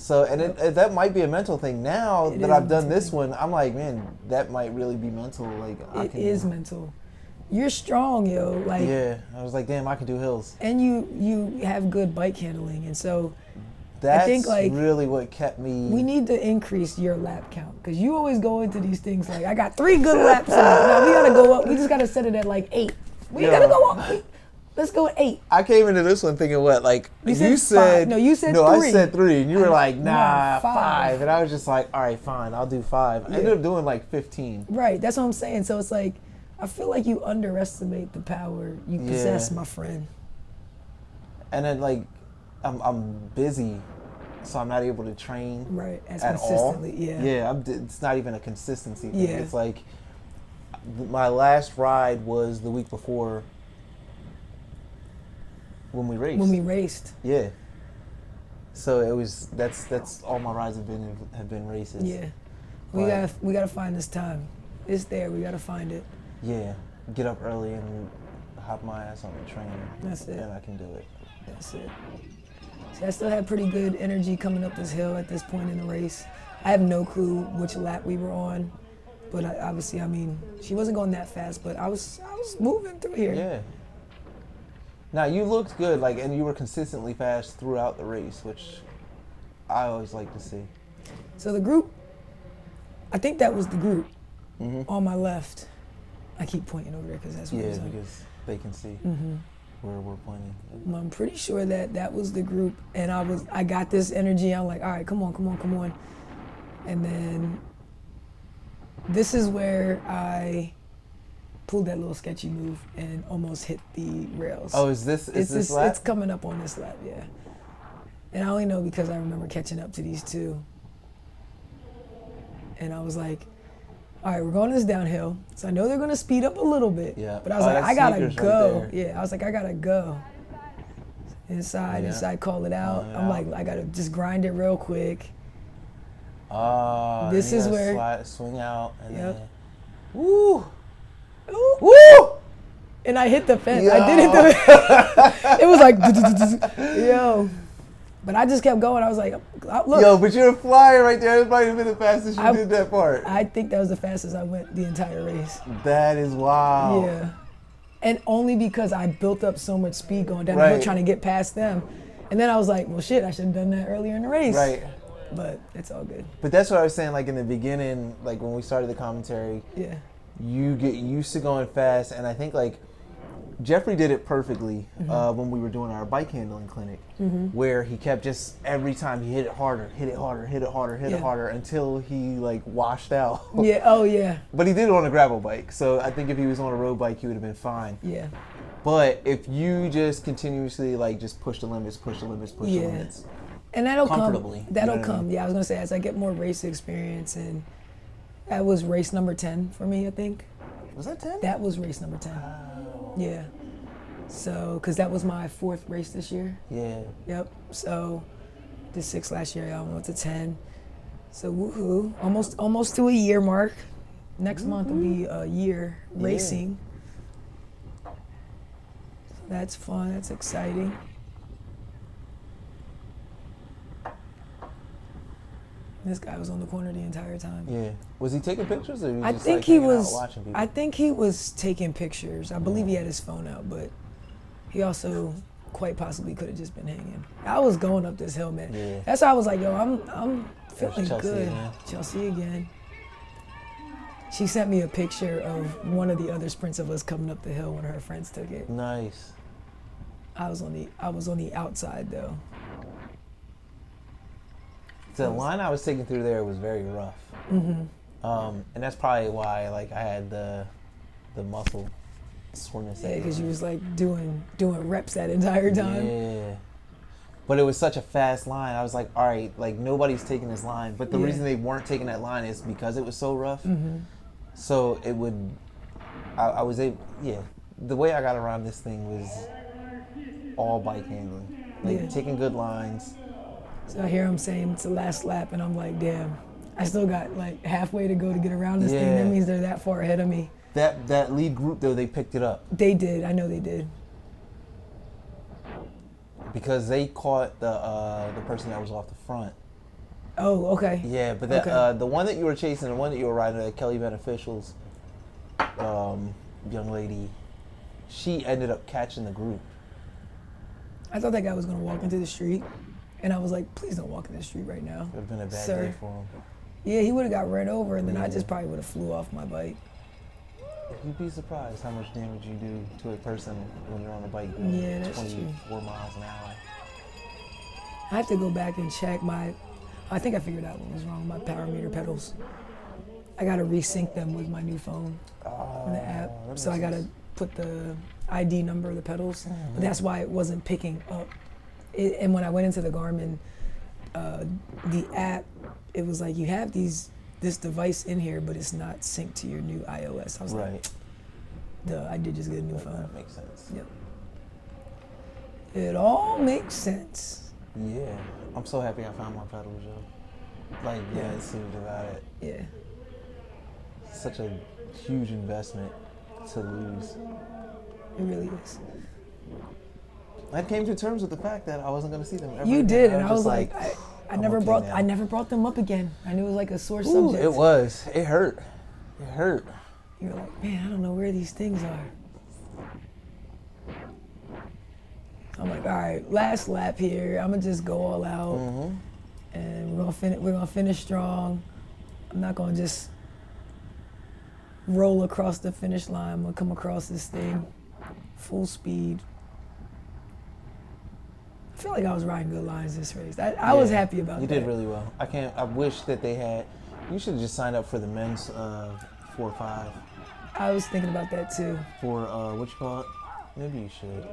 [SPEAKER 2] So, and that might be a mental thing. Now that I've done this one, I'm like, man, that might really be mental.
[SPEAKER 1] It is mental. You're strong, yo.
[SPEAKER 2] Yeah, I was like, damn, I can do hills.
[SPEAKER 1] And you have good bike handling, and so
[SPEAKER 2] that's
[SPEAKER 1] I think
[SPEAKER 2] really what kept me.
[SPEAKER 1] We need to increase your lap count because you always go into these things like, I got 3 good laps in it. Now we gotta go up. We just gotta set it at 8. We gotta go up. Let's go at 8.
[SPEAKER 2] I came into this one thinking what?
[SPEAKER 1] You said 5. No, you said 3.
[SPEAKER 2] No, I said 3, and you were like, nah, 5. And I was just like, all right, fine, I'll do 5. I ended up doing 15.
[SPEAKER 1] Right, that's what I'm saying. So it's I feel like you underestimate the power you possess, my friend.
[SPEAKER 2] And then I'm busy, so I'm not able to train
[SPEAKER 1] as
[SPEAKER 2] at
[SPEAKER 1] consistently.
[SPEAKER 2] All.
[SPEAKER 1] Yeah,
[SPEAKER 2] it's not even a consistency thing.
[SPEAKER 1] Yeah.
[SPEAKER 2] It's my last ride was the week before. When we raced. Yeah. So it was that's all my rides have been races.
[SPEAKER 1] Yeah. We gotta find this time. It's there. We gotta find it.
[SPEAKER 2] Yeah. Get up early and hop my ass on the train.
[SPEAKER 1] That's it.
[SPEAKER 2] And I can do it.
[SPEAKER 1] That's it. See, I still had pretty good energy coming up this hill at this point in the race. I have no clue which lap we were on, but obviously, she wasn't going that fast, but I was moving through here.
[SPEAKER 2] Yeah. Now, you looked good, and you were consistently fast throughout the race, which I always like to see.
[SPEAKER 1] So the group, I think that was the group
[SPEAKER 2] Mm-hmm.
[SPEAKER 1] on my left. I keep pointing over there because that's where it's
[SPEAKER 2] because they can see where we're pointing.
[SPEAKER 1] I'm pretty sure that was the group, and I got this energy. I'm like, all right, come on. And then this is where I pulled that little sketchy move and almost hit the rails.
[SPEAKER 2] Oh, is this lap?
[SPEAKER 1] It's coming up on this lap, yeah. And I only know because I remember catching up to these two. And I was like, all right, we're going this downhill. So I know they're going to speed up a little bit.
[SPEAKER 2] Yeah.
[SPEAKER 1] But I was I got to go.
[SPEAKER 2] Right
[SPEAKER 1] yeah, I was like, I got to go. Inside, call it out. I'm like, I got to just grind it real quick. This is where...
[SPEAKER 2] swing out. And then,
[SPEAKER 1] woo! Woo! And I hit the fence. Yo. I did hit the fence. It was like, yo. But I just kept going. I was like, look.
[SPEAKER 2] Yo, but you're flying right there. That might have been the fastest you did that part.
[SPEAKER 1] I think that was the fastest I went the entire race.
[SPEAKER 2] That is wild.
[SPEAKER 1] Yeah. And only because I built up so much speed going down the hill trying to get past them. And then I was like, well, shit, I should have done that earlier in the race.
[SPEAKER 2] Right.
[SPEAKER 1] But it's all good.
[SPEAKER 2] But that's what I was saying, in the beginning, when we started the commentary.
[SPEAKER 1] Yeah.
[SPEAKER 2] You get used to going fast, and I think Jeffrey did it perfectly when we were doing our bike handling clinic, where he kept just every time he hit it harder until he washed out.
[SPEAKER 1] Yeah. Oh yeah.
[SPEAKER 2] But he did it on a gravel bike, so I think if he was on a road bike, he would have been fine.
[SPEAKER 1] Yeah.
[SPEAKER 2] But if you just continuously just push the limits, push the limits.
[SPEAKER 1] And that'll
[SPEAKER 2] comfortably.
[SPEAKER 1] That'll come. Yeah, I was gonna say as I get more race experience, and that was race number 10 for me, I think.
[SPEAKER 2] Was that 10?
[SPEAKER 1] That was race number 10. Yeah. So, because that was my 4th race this year.
[SPEAKER 2] Yeah.
[SPEAKER 1] Yep. So, did 6 last year. I went to 10. So, woohoo! Almost to a year mark. Next month will be a year racing. So that's fun. That's exciting. This guy was on the corner the entire time.
[SPEAKER 2] Yeah. Was he taking pictures, or was
[SPEAKER 1] I
[SPEAKER 2] just
[SPEAKER 1] think he was
[SPEAKER 2] watching people?
[SPEAKER 1] I think he was taking pictures. I believe he had his phone out, but he also quite possibly could have just been hanging. I was going up this hill, man.
[SPEAKER 2] Yeah.
[SPEAKER 1] That's why I was like, yo, I'm feeling good.
[SPEAKER 2] Again.
[SPEAKER 1] Chelsea again. She sent me a picture of one of the other sprints of us coming up the hill when her friends took it.
[SPEAKER 2] Nice.
[SPEAKER 1] I was on the outside though.
[SPEAKER 2] The line I was taking through there was very rough. And that's probably why like I had the muscle soreness.
[SPEAKER 1] Yeah, because you was like doing reps that entire time.
[SPEAKER 2] Yeah. But it was such a fast line. I was like, all right, like nobody's taking this line. But the reason they weren't taking that line is because it was so rough. So it would, I was able, the way I got around this thing was all bike handling. Like taking good lines.
[SPEAKER 1] So I hear him saying it's the last lap, and I'm like, damn, I still got like halfway to go to get around this thing. That means they're that far ahead of me.
[SPEAKER 2] That lead group though, they picked it up.
[SPEAKER 1] They did. I know they did.
[SPEAKER 2] Because they caught the person that was off the front.
[SPEAKER 1] Oh, okay.
[SPEAKER 2] Yeah, but that the one that you were chasing, the one that you were riding, the Kelly Beneficials, young lady, she ended up catching the group.
[SPEAKER 1] I thought that guy was gonna walk into the street, and I was like, please don't walk in the street right now.
[SPEAKER 2] It would have been a bad
[SPEAKER 1] Sir.
[SPEAKER 2] day for him.
[SPEAKER 1] Yeah, he would have got ran over, and then I just probably would have flew off my bike.
[SPEAKER 2] You'd be surprised how much damage you do to a person when you're on a bike
[SPEAKER 1] Yeah,
[SPEAKER 2] going
[SPEAKER 1] that's
[SPEAKER 2] 24 miles an hour.
[SPEAKER 1] I have to go back and check I think I figured out what was wrong with my power meter pedals. I gotta resync them with my new phone in the app. So I gotta put the ID number of the pedals. But that's why it wasn't picking up. And when I went into the Garmin, the app, it was like, you have this device in here, but it's not synced to your new iOS. I was like, duh, I did just get a new phone.
[SPEAKER 2] That makes sense.
[SPEAKER 1] Yep. It all makes sense.
[SPEAKER 2] Yeah. I'm so happy I found my pedals, yo. Like, it seemed about it.
[SPEAKER 1] Yeah.
[SPEAKER 2] Such a huge investment to lose.
[SPEAKER 1] It really is.
[SPEAKER 2] I came to terms with the fact that I wasn't going to see them ever.
[SPEAKER 1] You
[SPEAKER 2] again.
[SPEAKER 1] did, and I was like, I never
[SPEAKER 2] okay
[SPEAKER 1] brought them up again. I knew it was like a sore subject.
[SPEAKER 2] It was. It hurt. It hurt.
[SPEAKER 1] You're like, man, I don't know where these things are. I'm like, all right, last lap here. I'm gonna just go all out, and we're gonna finish strong. I'm not gonna just roll across the finish line. I'm gonna come across this thing full speed. I feel like I was riding good lines this race. I was happy about that.
[SPEAKER 2] You did really well. I wish that they had. You should have just signed up for the men's 4 or 5.
[SPEAKER 1] I was thinking about that too.
[SPEAKER 2] For what you call it? Maybe you should.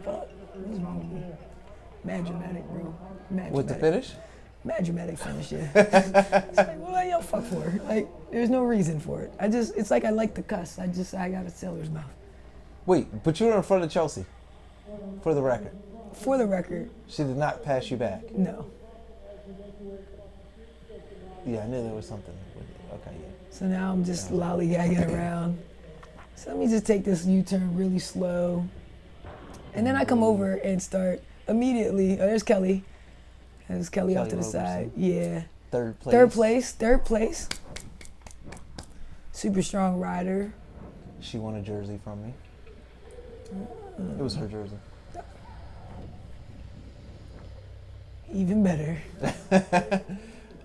[SPEAKER 1] What's wrong with me? Mad dramatic, bro. Mad
[SPEAKER 2] With the
[SPEAKER 1] dramatic.
[SPEAKER 2] finish?
[SPEAKER 1] Mad dramatic finish, yeah. It's like, what y'all fuck for? Like, there's no reason for it. It's like I like to cuss. I got a sailor's mouth.
[SPEAKER 2] Wait, but you were in front of Chelsea, for the record.
[SPEAKER 1] For the record.
[SPEAKER 2] She did not pass you back.
[SPEAKER 1] No.
[SPEAKER 2] Yeah, I knew there was something with it. Okay, yeah.
[SPEAKER 1] So now I'm just lollygagging around. So let me just take this U-turn really slow. And then I come over and start immediately. Oh, there's Kelly. There's Kelly off to the side. Yeah.
[SPEAKER 2] Third place.
[SPEAKER 1] Third place. Super strong rider.
[SPEAKER 2] She won a jersey from me. It was her jersey.
[SPEAKER 1] Even better.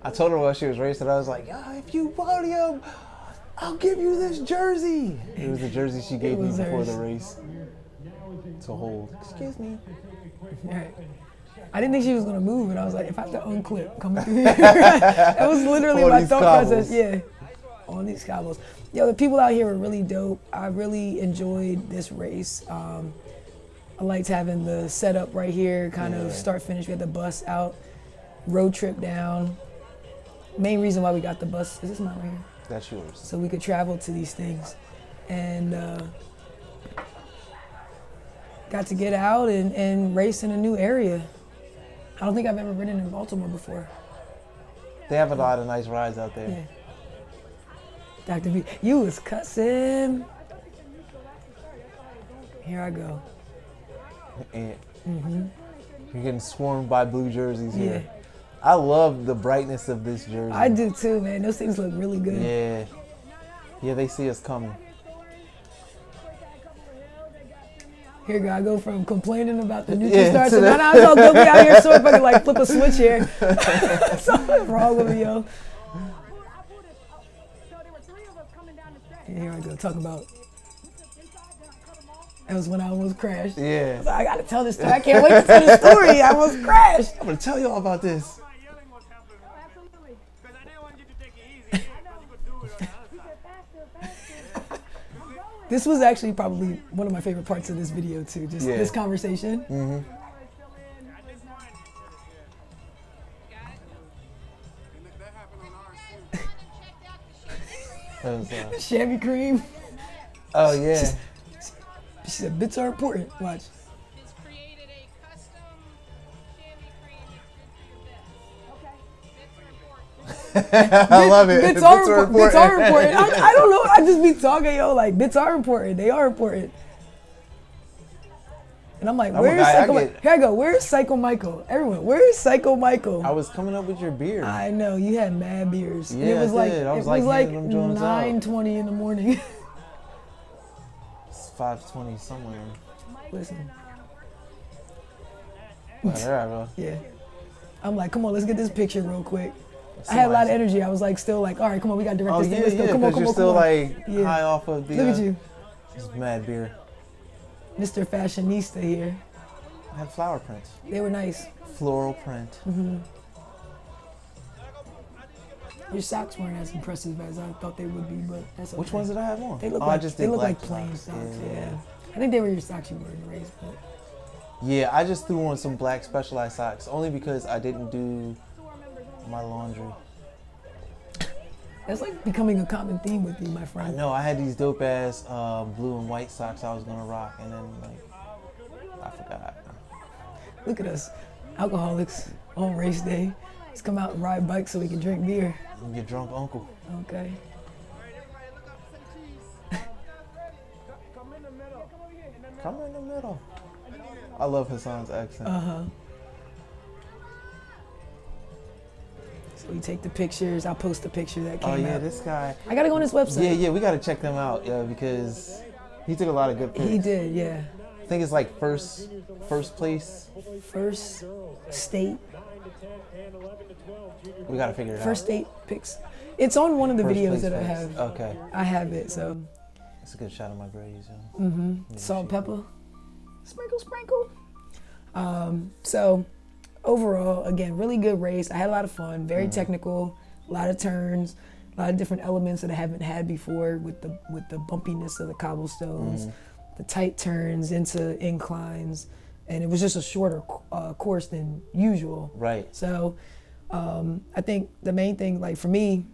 [SPEAKER 2] I told her while she was racing, I was like, if you podium, I'll give you this jersey. It was the jersey she gave me before the race to hold. Excuse me.
[SPEAKER 1] All right. I didn't think she was going to move, and I was like, if I have to unclip coming through here. That was literally my thought process. Yeah. On these cobbles. Yo, the people out here were really dope. I really enjoyed this race. I liked having the setup right here, kind of start finish. We had the bus out, road trip down. Main reason why we got the bus, is this mine right here?
[SPEAKER 2] That's yours.
[SPEAKER 1] So we could travel to these things. And got to get out and race in a new area. I don't think I've ever ridden in Baltimore before.
[SPEAKER 2] They have a lot of nice rides out there.
[SPEAKER 1] Yeah. Dr. B, you was cussing. Here I go.
[SPEAKER 2] And you're getting swarmed by blue jerseys here.
[SPEAKER 1] Yeah.
[SPEAKER 2] I love the brightness of this jersey.
[SPEAKER 1] I do too, man. Those things look really good.
[SPEAKER 2] Yeah. Yeah, they see us coming.
[SPEAKER 1] Here I go from complaining about the neutral starts to now it's all good. We out here so if I can like flip a switch here. Something's wrong with me, yo. And here I go, talking about that was when I almost crashed.
[SPEAKER 2] Yeah.
[SPEAKER 1] I gotta tell this story. I can't wait to tell the story. I almost crashed.
[SPEAKER 2] I'm gonna tell y'all about this.
[SPEAKER 1] This was actually probably one of my favorite parts of this video too, just this conversation.
[SPEAKER 2] Mm-hmm.
[SPEAKER 1] Chamois cream.
[SPEAKER 2] Oh yeah.
[SPEAKER 1] She said bits are important. Watch.
[SPEAKER 3] Created a custom chamois cream that's good for your bits. Okay. Bits are important.
[SPEAKER 2] I love it.
[SPEAKER 1] Bits are important. Bits are important. I don't know. I just be talking, yo, like bits are important. They are important. And I'm like, where's Psycho Michael? Here I go. Where's Psycho Michael? Everyone, where's Psycho Michael?
[SPEAKER 2] I was coming up with your beard.
[SPEAKER 1] I know you had mad beers.
[SPEAKER 2] Yeah,
[SPEAKER 1] and it was
[SPEAKER 2] I did. I was like
[SPEAKER 1] 9:20 in the morning.
[SPEAKER 2] It's 5:20 somewhere.
[SPEAKER 1] Listen.
[SPEAKER 2] Well, there I go.
[SPEAKER 1] Yeah. I'm like, come on, let's get this picture real quick. I had a lot of energy. I was like, still like, all right, come on, we got to direct this thing. Let's go. Come on,
[SPEAKER 2] you're still like high off of the.
[SPEAKER 1] Look at you.
[SPEAKER 2] This mad beer.
[SPEAKER 1] Mr. Fashionista here.
[SPEAKER 2] I had flower prints.
[SPEAKER 1] They were nice.
[SPEAKER 2] Floral print.
[SPEAKER 1] Mm-hmm. Your socks weren't as impressive as I thought they would be, but that's okay.
[SPEAKER 2] Which ones did I have on?
[SPEAKER 1] They look like plain socks. Yeah. I think they were your socks you wore in the race, but.
[SPEAKER 2] Yeah, I just threw on some black Specialized socks only because I didn't do my laundry.
[SPEAKER 1] That's like becoming a common theme with you, my friend.
[SPEAKER 2] I know. I had these dope ass blue and white socks I was gonna rock, and then like I forgot.
[SPEAKER 1] Look at us, alcoholics on race day. Let's come out and ride bikes so we can drink beer.
[SPEAKER 2] I'm your drunk uncle.
[SPEAKER 1] Okay.
[SPEAKER 2] Come in the middle. I love Hassan's accent.
[SPEAKER 1] So we take the pictures. I'll post the picture that came out.
[SPEAKER 2] Oh yeah, this guy.
[SPEAKER 1] I gotta go on his website.
[SPEAKER 2] Yeah, we gotta check them out, because he took a lot of good pics.
[SPEAKER 1] He did, yeah.
[SPEAKER 2] I think it's like first place.
[SPEAKER 1] First state.
[SPEAKER 2] We gotta figure it out.
[SPEAKER 1] First state pics. It's on one of the videos that I
[SPEAKER 2] pics.
[SPEAKER 1] have.
[SPEAKER 2] Okay.
[SPEAKER 1] I have it, so.
[SPEAKER 2] It's a good shot of my grays.
[SPEAKER 1] Salt, pepper. Sprinkle, sprinkle. So overall, again, really good race. I had a lot of fun, very technical, a lot of turns, a lot of different elements that I haven't had before with the bumpiness of the cobblestones, the tight turns into inclines, and it was just a shorter course than usual.
[SPEAKER 2] Right.
[SPEAKER 1] So I think the main thing, like for me,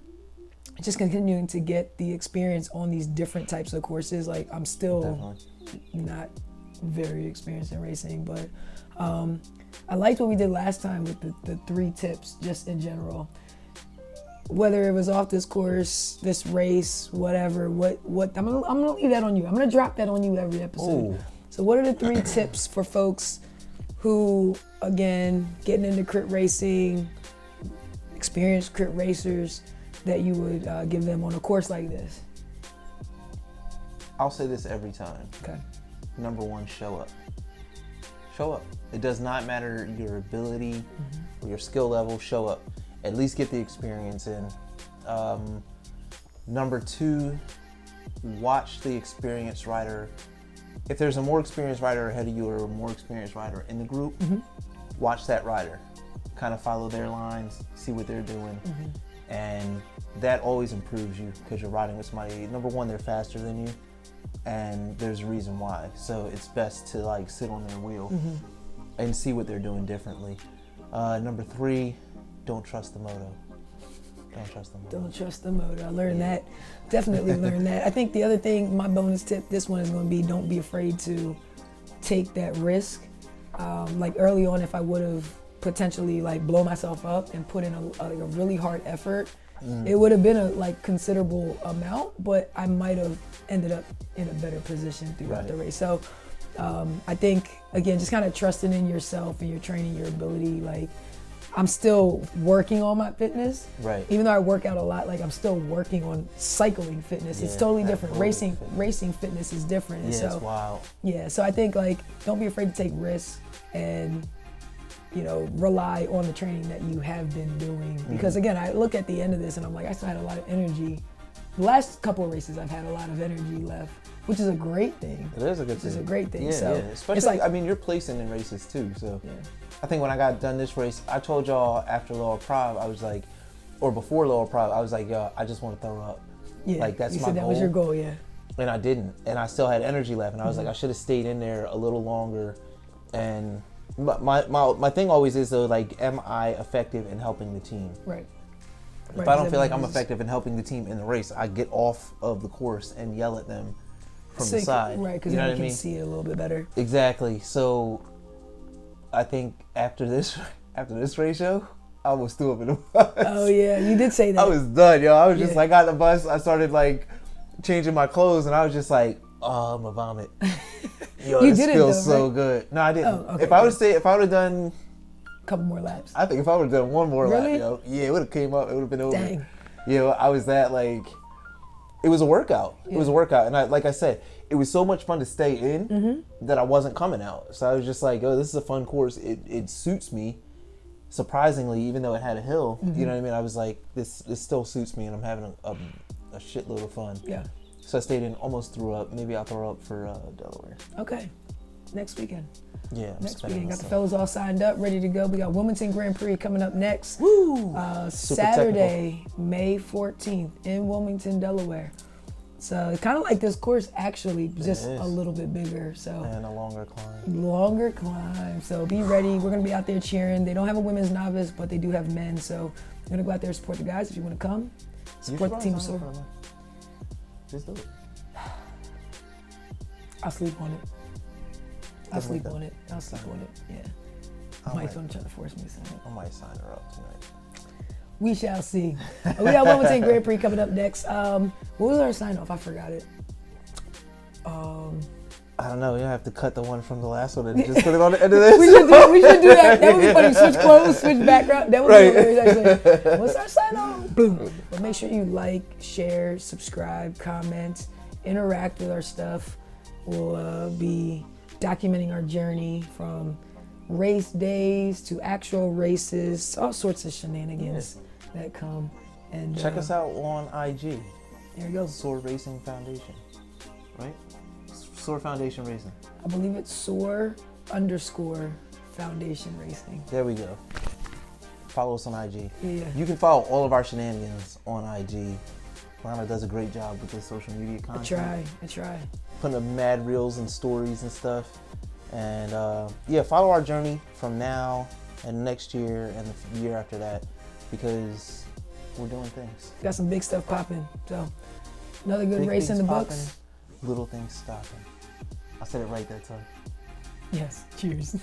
[SPEAKER 1] just continuing to get the experience on these different types of courses. Like I'm still not very experienced in racing, but I liked what we did last time with the 3 tips just in general. Whether it was off this course, this race, whatever, what I'm gonna leave that on you. I'm gonna drop that on you every episode.
[SPEAKER 2] Ooh.
[SPEAKER 1] So what are the 3 tips for folks who, again, getting into crit racing, experienced crit racers, that you would give them on a course like this?
[SPEAKER 2] I'll say this every time.
[SPEAKER 1] Okay.
[SPEAKER 2] Number 1, show up. Show up. It does not matter your ability or your skill level, show up. At least get the experience in. Number 2, watch the experienced rider. If there's a more experienced rider ahead of you or a more experienced rider in the group, watch that rider. Kind of follow their lines, see what they're doing. And that always improves you because you're riding with somebody. Number 1, they're faster than you, and there's a reason why. So it's best to like sit on their wheel and see what they're doing differently. Number 3, don't trust the moto. Don't trust the moto.
[SPEAKER 1] Don't trust the moto. I learned that. Definitely learned that. I think the other thing, my bonus tip, this one is going to be, don't be afraid to take that risk. Like early on, if I would have potentially like blow myself up and put in a really hard effort, it would have been a like considerable amount, but I might have ended up in a better position throughout the race. So I think, again, just kind of trusting in yourself and your training, your ability. Like I'm still working on my fitness. Right. Even though I work out a lot, like I'm still working on cycling fitness. Yeah, it's totally different. Racing fitness is different.
[SPEAKER 2] Yeah,
[SPEAKER 1] so,
[SPEAKER 2] it's wild.
[SPEAKER 1] Yeah, so I think like don't be afraid to take risks and, you know, rely on the training that you have been doing. Because again, I look at the end of this and I'm like, I still had a lot of energy. The last couple of races I've had a lot of energy left, which is a great thing.
[SPEAKER 2] It is a good thing.
[SPEAKER 1] It's a great thing.
[SPEAKER 2] Yeah,
[SPEAKER 1] so
[SPEAKER 2] yeah. Especially,
[SPEAKER 1] it's like,
[SPEAKER 2] I mean, you're placing in races too. So I think when I got done this race, I told y'all after Lower Prov, I was like, or before Lower Prov, I was like, yo, I just want to throw up.
[SPEAKER 1] Yeah,
[SPEAKER 2] like that's
[SPEAKER 1] you
[SPEAKER 2] my
[SPEAKER 1] said
[SPEAKER 2] goal.
[SPEAKER 1] That was your goal, yeah.
[SPEAKER 2] and I didn't, and I still had energy left, and I was like, I should have stayed in there a little longer. And my thing always is though, like, am I effective in helping the team?
[SPEAKER 1] Right.
[SPEAKER 2] If I don't feel like I'm effective in helping the team in the race, I get off of the course and yell at them from the side.
[SPEAKER 1] Right, because
[SPEAKER 2] you know
[SPEAKER 1] now
[SPEAKER 2] what
[SPEAKER 1] you
[SPEAKER 2] I
[SPEAKER 1] can
[SPEAKER 2] mean?
[SPEAKER 1] see it a little bit better.
[SPEAKER 2] Exactly. So I think after this ratio, I almost threw up in the bus.
[SPEAKER 1] Oh yeah, you did say that.
[SPEAKER 2] I was done, yo. I was just like, I got the bus. I started like changing my clothes, and I was just like, oh, I'm gonna vomit. Yo,
[SPEAKER 1] You
[SPEAKER 2] this
[SPEAKER 1] didn't
[SPEAKER 2] feels
[SPEAKER 1] though,
[SPEAKER 2] so
[SPEAKER 1] right?
[SPEAKER 2] good. No, I didn't.
[SPEAKER 1] Oh, okay,
[SPEAKER 2] if I would have done,
[SPEAKER 1] a couple more laps.
[SPEAKER 2] I think if I would have done one more
[SPEAKER 1] Really?
[SPEAKER 2] lap, yo, yeah, it would have came up. It would have been over.
[SPEAKER 1] Dang.
[SPEAKER 2] Yeah, I was that like, it was a workout. It was a workout, and like I said, it was so much fun to stay in that I wasn't coming out. So I was just like, oh, this is a fun course. It suits me. Surprisingly, even though it had a hill, you know what I mean? I was like, this still suits me, and I'm having a shitload of fun.
[SPEAKER 1] Yeah.
[SPEAKER 2] So I stayed in, almost threw up. Maybe I'll throw up for Delaware.
[SPEAKER 1] Okay. Next weekend.
[SPEAKER 2] Yeah.
[SPEAKER 1] Next weekend. Got the fellas all signed up, ready to go. We got Wilmington Grand Prix coming up next.
[SPEAKER 2] Woo!
[SPEAKER 1] Saturday, May 14th in Wilmington, Delaware. So it's kind of like this course actually, just a little bit bigger. So
[SPEAKER 2] And a longer climb.
[SPEAKER 1] longer climb. So be ready. We're gonna be out there cheering. They don't have a women's novice, but they do have men. So we're gonna go out there and support the guys. If you want to come, support the team. So
[SPEAKER 2] Just do it.
[SPEAKER 1] I'll sleep on it. I'll
[SPEAKER 2] Something
[SPEAKER 1] sleep
[SPEAKER 2] like
[SPEAKER 1] on it. I'll sleep on it. Yeah. Mike's gonna try to force me to sign it.
[SPEAKER 2] I might sign her up tonight.
[SPEAKER 1] We shall see. We got Wilmington Grand Prix coming up next. What was our sign off? I forgot it.
[SPEAKER 2] I don't know. You have to cut the one from the last one and just put it on the end of this.
[SPEAKER 1] We should do that. That would be funny. Switch clothes, switch background. That would be hilarious, actually. What's our sign off? Boom. But make sure you like, share, subscribe, comment, interact with our stuff. We'll be documenting our journey from race days to actual races, all sorts of shenanigans that come. And
[SPEAKER 2] Check us out on IG.
[SPEAKER 1] There you go.
[SPEAKER 2] Soar Racing Foundation. Right? Soar Foundation Racing.
[SPEAKER 1] I believe it's soar_foundation racing.
[SPEAKER 2] There we go. Follow us on IG.
[SPEAKER 1] Yeah.
[SPEAKER 2] You can follow all of our shenanigans on IG. Lana does a great job with the social media content.
[SPEAKER 1] I try.
[SPEAKER 2] Putting up mad reels and stories and stuff. And follow our journey from now and next year and the year after that, because we're doing things.
[SPEAKER 1] Got some big stuff popping. So another good
[SPEAKER 2] Big
[SPEAKER 1] race in the
[SPEAKER 2] things
[SPEAKER 1] books.
[SPEAKER 2] popping, little things stopping. I said it right that time.
[SPEAKER 1] Yes. Cheers.